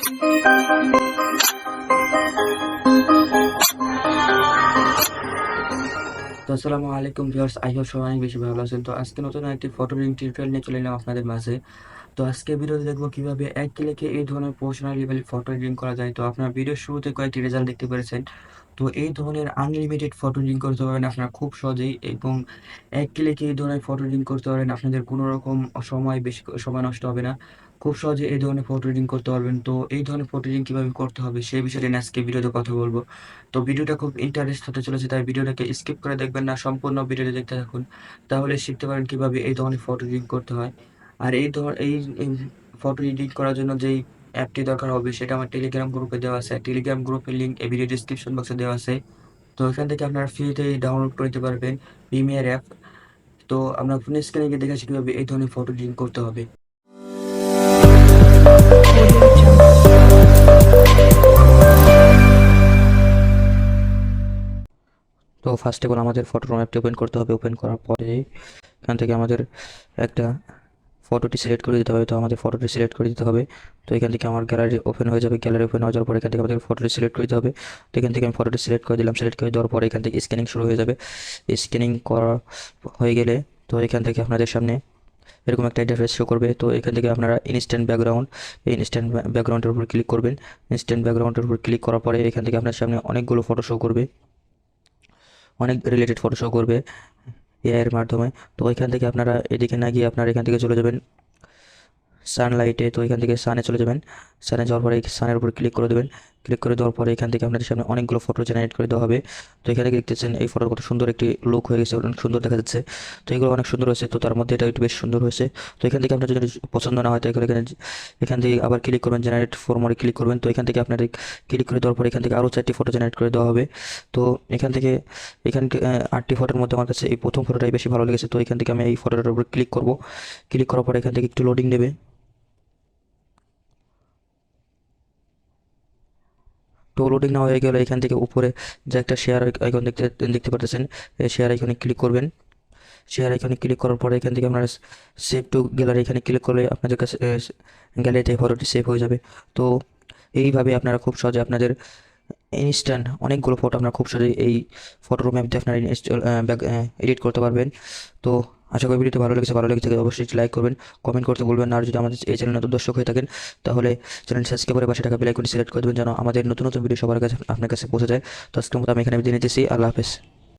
তো আসসালামু আলাইকুম ভিউয়ার্স, আই হোপ সবাই অনেক বেশি ভালো আছেন। তো আজকে নতুন একটি ফটো এডিটিং টিউটোরিয়াল নিয়ে চলে এলাম আপনাদের মাঝে। তো আজকে ভিডিওতে দেখবো কিভাবে এক ক্লিকে এই ধরনের প্রফেশনাল লেভেল ফটো এডিটিং করা যায়। তো আপনার ভিডিওর শুরুতে কয়েকটি রেজাল্ট দেখতে পেরেছেন। তো এই ধরনের আনলিমিটেড ফটো এডিটিং করতে পারবেন আপনারা খুব সহজেই, এবং এক ক্লিকে এই ধরনের ফটো এডিটিং করতে পারবেন। আপনাদের কোনো রকম বেশি সময় নষ্ট হবে না। খুব সহজে এই ধরনের ফটো এডিটিং করতে পারবেন। তো এই ধরনের ফটো এডিটিং কিভাবে করতে হবে সেই বিষয়ে নিয়ে আজকে ভিডিওতে কথা বলবো। তো ভিডিওটা খুব ইন্টারেস্ট হতে চলেছে, তাই ভিডিওটাকে স্কিপ করে দেখবেন না, সম্পূর্ণ ভিডিওটা দেখতে থাকুন। তাহলে শিখতে পারেন কিভাবে এই ধরনের ফটো এডিটিং করতে হয়। আর এই ফটো এডিট করার জন্য যেই অ্যাপটি দরকার হবে সেটা আমার টেলিগ্রাম গ্রুপে দেওয়া আছে। টেলিগ্রাম গ্রুপের লিঙ্ক এই ভিডিও ডিসক্রিপশন বক্সে দেওয়া আছে। তো এখান থেকে আপনারা ফ্রিতে ডাউনলোড করে নিতে পারবেন প্রিমিয়ার অ্যাপ। তো আমরা ফোন স্ক্রিনে গিয়ে দেখেছি কিভাবে এই ধরনের ফটো এডিটিং করতে হবে। তো ফার্স্ট অফ অল আমাদের ফটো অ্যাপটি ওপেন করতে হবে। ওপেন করার পরে এখান থেকে আমাদের একটা ফটোটি সিলেক্ট করে দিতে হবে। তো আমাদের ফটোটি সিলেক্ট করে দিতে হবে। তো এখান থেকে আমার গ্যালারি ওপেন হয়ে যাবে। গ্যালারি ওপেন হয়ে যাওয়ার পরে এখান থেকে আমাদের ফটোটি সিলেক্ট করে দিতে হবে। তো এখান থেকে আমি ফটোটি সিলেক্ট করে দিলাম। সিলেক্ট করে দেওয়ার পরে এখান থেকে স্ক্যানিং শুরু হয়ে যাবে। স্ক্যানিং করা হয়ে গেলে তো এখান থেকে আপনাদের সামনে এরকম একটা ইন্টারফেস শো করবে। তো এখান থেকে আপনারা ইনস্ট্যান্ট ব্যাকগ্রাউন্ড, এই ইনস্ট্যান্ট ব্যাকগ্রাউন্ডের উপর ক্লিক করবেন। ইনস্ট্যান্ট ব্যাকগ্রাউন্ডের উপর ক্লিক করার পরে এখান থেকে আপনার সামনে অনেকগুলো ফটো শো করবে, অনেক রিলেটেড ফটো শো করবে এআই এর মাধ্যমে। তো এখান থেকে আপনারা এদিকে না গিয়ে আপনারা এখান থেকে চলে যাবেন সানলাইটে। তো এখান থেকে সানে চলে যাবেন। সানে যাওয়ার পরে সানের উপর ক্লিক করে দেবেন। ক্লিক করে দেওয়ার পরে এখান থেকে আপনাদের সামনে অনেকগুলো ফটো জেনারেট করে দেওয়া হবে। তো এখানে দেখতেছেন এই ফটোর কত সুন্দর একটি লুক হয়ে গেছে, অনেক সুন্দর দেখা যাচ্ছে। তো এগুলো অনেক সুন্দর হয়েছে, তো তার মধ্যে এটা একটু বেশ সুন্দর হয়েছে। তো এখান থেকে আপনার যদি পছন্দ না হয় তো এখান থেকে আবার ক্লিক করবেন, জেনারেট ফর মোরে ক্লিক করবেন। তো এখান থেকে আপনাদের ক্লিক করে দেওয়ার পরে এখান থেকে আরও 4টি ফটো জেনারেট করে দেওয়া হবে। তো এখান থেকে 8টি ফটোর মধ্যে আমার কাছে এই প্রথম ফটোটাই বেশি ভালো লেগেছে। তো এখান থেকে আমি এই ফটোটার উপর ক্লিক করব। ক্লিক করার পরে এখান থেকে একটু লোডিং নেবে। তো লোডিং না হয়ে গেলে এখান থেকে উপরে যে একটা শেয়ার আইকন দেখতে দেখতে পাচ্ছেন, এই শেয়ার আইকনে ক্লিক করবেন। শেয়ার আইকনে ক্লিক করার পরে এখান থেকে আপনারা সেভ টু গ্যালারি এখানে ক্লিক করলে আপনাদের কাছে গ্যালারিতে ফটোটি সেভ হয়ে যাবে। তো এইভাবে আপনারা খুব সহজে আপনাদের ইনস্ট্যান্ট অনেকগুলো ফটো আপনারা খুব সহজে এই ফটো ম্যাপতে আপনারা এডিট করতে পারবেন। তো আশা করি ভিডিওটি ভালো লেগেছে। ভালো লেগে থাকে অবশ্যই লাইক করবেন, কমেন্ট করতে বলবেন না। আর যদি আমাদের এই চ্যানেল নতুন দর্শক হয়ে থাকেন তাহলে চ্যানেল সাবস্ক্রাইব করে পাশে থাকা বেল আইকনটি সিলেক্ট করে দেবেন, যেন আমাদের নতুন নতুন ভিডিও সবার কাছে আপনার কাছে পৌঁছে যায়। তো আজকের মতো আমি এখানে বিদায় নিতেছি। আল্লাহ হাফেজ।